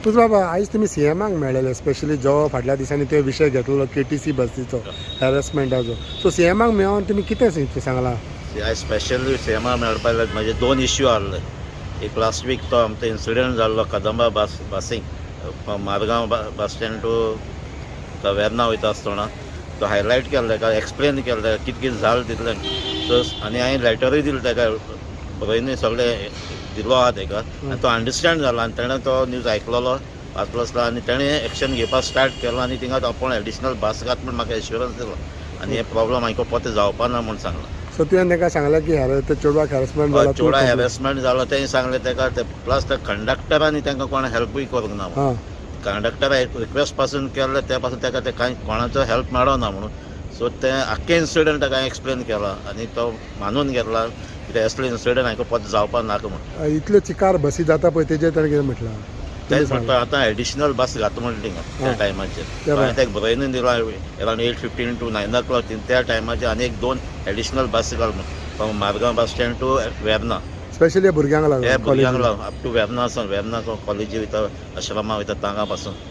तुझ बाबा आयज तुमी सीएमाक मेळ्ळेले स्पेशली जो फाटल्या दिसांनी तो विशय घेतलेलो KTC बसीचो हॅरेसमेंटाचो सो सीएमाक मेळोन तुमी कितें सांगलां आयज स्पेशली सीएमा मेळपा लागून म्हाजे 2 इश्यू आहले. एक लास्ट वीक तो आमचो इन्सिडंट जाल्लो कदंबा बसींग Margao bus stand to Verna वयता आसतना तो हायलायट केल्लो ताका एक्सप्लेन केल्लें कितें कितें जालें तितलें सो आनी हांवें लॅटरूय दिलें ताका बरोयनूय सगळें दिलो आहा ताका आनी तो अंडरस्टँड जालो आनी ताणें तो न्यूज आयकलेलो वाचलो आसलो आनी ताणें एक्शन घेवपाक स्टार्ट केलो आनी थिंगा आपूण एडिशनल बस घात म्हूण म्हाका एश्युरन्स दिलो आनी हे प्रॉब्लम हांवें परत जावपा ना म्हूण सांगलो. सो तुवें ताका सांगलें की चेडवाक हॅरेसमेंट जाला चेडा हॅरेसमेंट जालो तें सांगलें ताका प्लस त्या कंडक्टरांनी तांकां कोण हेल्पूय करूंक ना. हां कंडक्टरा रिक्वेस्ट पासून केल्लें त्या पासून ताका ते कांय कोणाचो हेल्प मेळो ना म्हणून सो तें आख्खें इन्सिडंट ताका एक्सप्लेन केला आनी तो मानून घेतला कितें असले इन्सिडंट हांवें परत जावपा नाका म्हणून. इतल्यो चिकार बसी जाता पळय तेजेर ताणें कितें म्हटलां तेच म्हणटा आतां एडिशनल बस घात म्हणटा थिंगा त्या टायमाचेर हांवें ताका बरयनूय दिलो अरावंड 8:15 to 9 o'clock त्या टायमाचेर आनी एक 2 एडिशनल बस घाल म्हणून Margao bus stand to Verna specially भुरग्यांक लागून हे भुरग्यांक लागून अप टू वेर्ना वचून वेर्ना कॉलेजी वयता आश्रमा वयता तांगा पासून